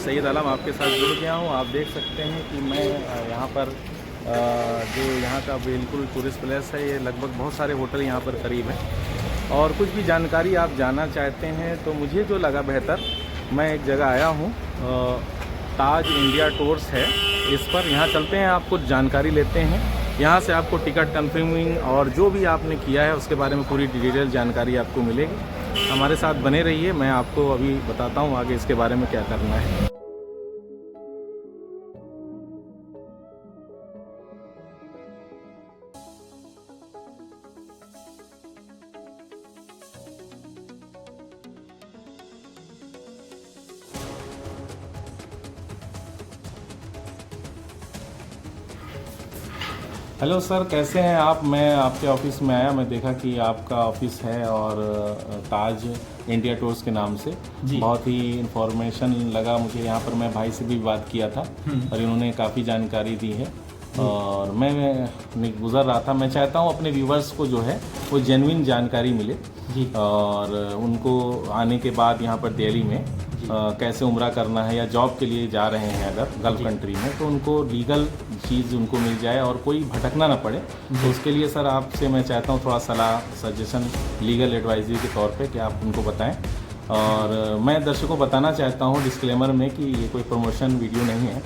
सैयद आलम आपके साथ जुड़ गया हूँ। आप देख सकते हैं कि मैं यहाँ पर जो यहाँ का बिल्कुल टूरिस्ट प्लेस है, ये लगभग बहुत सारे होटल यहाँ पर करीब हैं और कुछ भी जानकारी आप जानना चाहते हैं तो मुझे जो लगा बेहतर, मैं एक जगह आया हूँ, ताज इंडिया टूर्स है, इस पर यहाँ चलते हैं, आप कुछ जानकारी लेते हैं। यहाँ से आपको टिकट कन्फर्मिंग और जो भी आपने किया है उसके बारे में पूरी डिटेल जानकारी आपको मिलेगी। हमारे साथ बने रहिए, मैं आपको अभी बताता हूँ आगे इसके बारे में क्या करना है। हेलो सर, कैसे हैं आप? मैं आपके ऑफ़िस में आया, मैं देखा कि आपका ऑफ़िस है और ताज इंडिया टूर्स के नाम से बहुत ही इन्फॉर्मेशन लगा मुझे। यहाँ पर मैं भाई से भी बात किया था और इन्होंने काफ़ी जानकारी दी है और मैं गुज़र रहा था। मैं चाहता हूँ अपने व्यूवर्स को जो है वो जेन्युइन जानकारी मिले और उनको आने के बाद यहाँ पर दिल्ली में कैसे उम्रा करना है या जॉब के लिए जा रहे हैं अगर गल्फ़ कंट्री में, तो उनको लीगल चीज़ उनको मिल जाए और कोई भटकना ना पड़े। तो उसके लिए सर आपसे मैं चाहता हूँ थोड़ा सलाह, सजेशन, लीगल एडवाइजरी के तौर पे कि आप उनको बताएं। और मैं दर्शकों को बताना चाहता हूँ डिस्क्लेमर में कि ये कोई प्रमोशन वीडियो नहीं है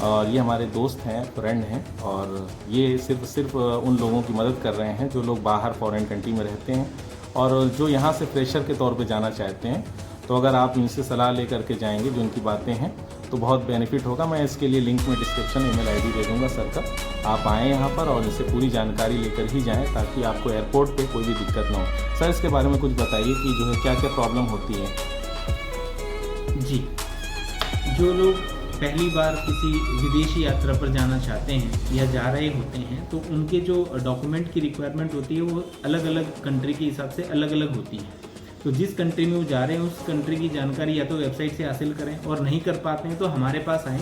और ये हमारे दोस्त हैं, फ्रेंड हैं और ये सिर्फ उन लोगों की मदद कर रहे हैं जो लोग बाहर फॉरेन कंट्री में रहते हैं और जो यहाँ से फ्रेशर के तौर पे जाना चाहते हैं। तो अगर आप इनसे सलाह लेकर के जाएंगे, जो इनकी बातें हैं, तो बहुत बेनिफिट होगा। मैं इसके लिए लिंक में डिस्क्रिप्शन ईमेल आईडी दे दूंगा सर का, आप आएँ यहाँ पर और इनसे पूरी जानकारी लेकर ही जाएं ताकि आपको एयरपोर्ट पे कोई भी दिक्कत ना हो। सर इसके बारे में कुछ बताइए कि जो है क्या क्या प्रॉब्लम होती है। जी, जो लोग पहली बार किसी विदेशी यात्रा पर जाना चाहते हैं या जा रहे होते हैं तो उनके जो डॉक्यूमेंट की रिक्वायरमेंट होती है वो अलग अलग कंट्री के हिसाब से अलग अलग होती है। तो जिस कंट्री में वो जा रहे हैं उस कंट्री की जानकारी या तो वेबसाइट से हासिल करें और नहीं कर पाते हैं तो हमारे पास आएँ।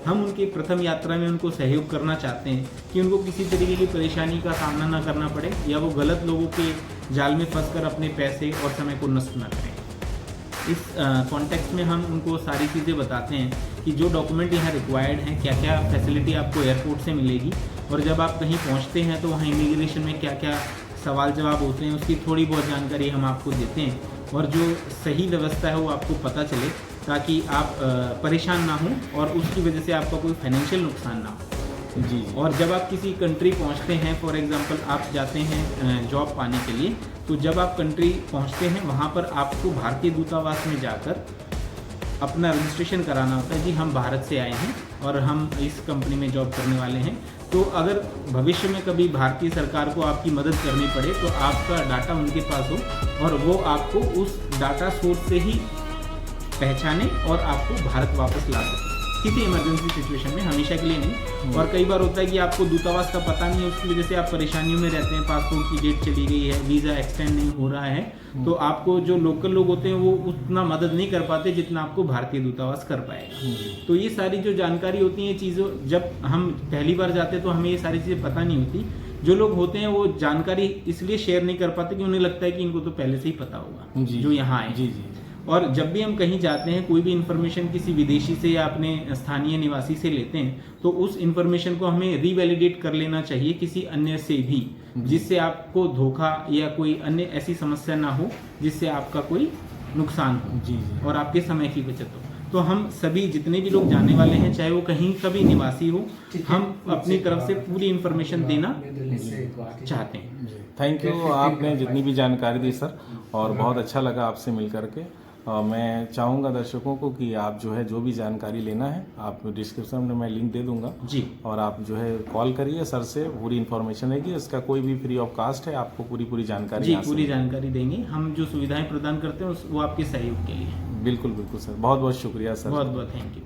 हम उनकी प्रथम यात्रा में उनको सहयोग करना चाहते हैं कि उनको किसी तरीके की परेशानी का सामना ना करना पड़े या वो गलत लोगों के जाल में फंसकर अपने पैसे और समय को नष्ट ना करें। इस कॉन्टेक्स्ट में हम उनको सारी चीज़ें बताते हैं कि जो डॉक्यूमेंट यहाँ रिक्वायर्ड हैं, क्या क्या फैसिलिटी आपको एयरपोर्ट से मिलेगी और जब आप कहीं पहुँचते हैं तो वहाँ इमिग्रेशन में क्या क्या सवाल जवाब होते हैं उसकी थोड़ी बहुत जानकारी हम आपको देते हैं और जो सही व्यवस्था है वो आपको पता चले ताकि आप परेशान ना हों और उसकी वजह से आपका कोई फाइनेंशियल नुकसान ना हो। जी। और जब आप किसी कंट्री पहुंचते हैं, फॉर एग्जांपल आप जाते हैं जॉब पाने के लिए, तो जब आप कंट्री पहुंचते हैं वहां पर आपको भारतीय दूतावास में जाकर अपना रजिस्ट्रेशन कराना होता है। जी, हम भारत से आए हैं और हम इस कंपनी में जॉब करने वाले हैं। तो अगर भविष्य में कभी भारतीय सरकार को आपकी मदद करनी पड़े तो आपका डाटा उनके पास हो और वो आपको उस डाटा सोर्स से ही पहचाने और आपको भारत वापस ला सके किसी इमरजेंसी सिचुएशन में, हमेशा के लिए नहीं। और कई बार होता है कि आपको दूतावास का पता नहीं है, उसकी वजह से आप परेशानियों में रहते हैं, पासपोर्ट की डेट चली गई है, वीज़ा एक्सटेंड नहीं हो रहा है, तो आपको जो लोकल लोग होते हैं वो उतना मदद नहीं कर पाते जितना आपको भारतीय दूतावास कर पाएगा। तो ये सारी जो जानकारी होती है चीज़ों, जब हम पहली बार जाते हैं तो हमें ये सारी चीज़ें पता नहीं होती। जो लोग होते हैं वो जानकारी इसलिए शेयर नहीं कर पाते कि उन्हें लगता है कि इनको तो पहले से ही पता होगा जो यहाँ आए। जी जी। और जब भी हम कहीं जाते हैं, कोई भी इन्फॉर्मेशन किसी विदेशी से या अपने स्थानीय निवासी से लेते हैं तो उस इन्फॉर्मेशन को हमें रीवैलिडेट कर लेना चाहिए किसी अन्य से भी, जिससे आपको धोखा या कोई अन्य ऐसी समस्या ना हो जिससे आपका कोई नुकसान हो। जी जी। और आपके समय की बचत हो। तो हम सभी जितने भी लोग जाने वाले हैं, चाहे वो कहीं का भी निवासी हो, हम अपनी तरफ से पूरी इन्फॉर्मेशन देना चाहते हैं। थैंक यू, आपने जितनी भी जानकारी दी सर और बहुत अच्छा लगा आपसे मिल करके। मैं चाहूँगा दर्शकों को कि आप जो है जो भी जानकारी लेना है आप डिस्क्रिप्शन में मैं लिंक दे दूँगा जी, और आप जो है कॉल करिए सर से, पूरी इन्फॉर्मेशन रहेगी। इसका कोई भी फ्री ऑफ कास्ट है, आपको पूरी जानकारी जी, पूरी जानकारी देंगे। हम जो सुविधाएं प्रदान करते हैं वो आपके सहयोग के लिए। बिल्कुल बिल्कुल सर, बहुत बहुत शुक्रिया सर, बहुत बहुत थैंक यू।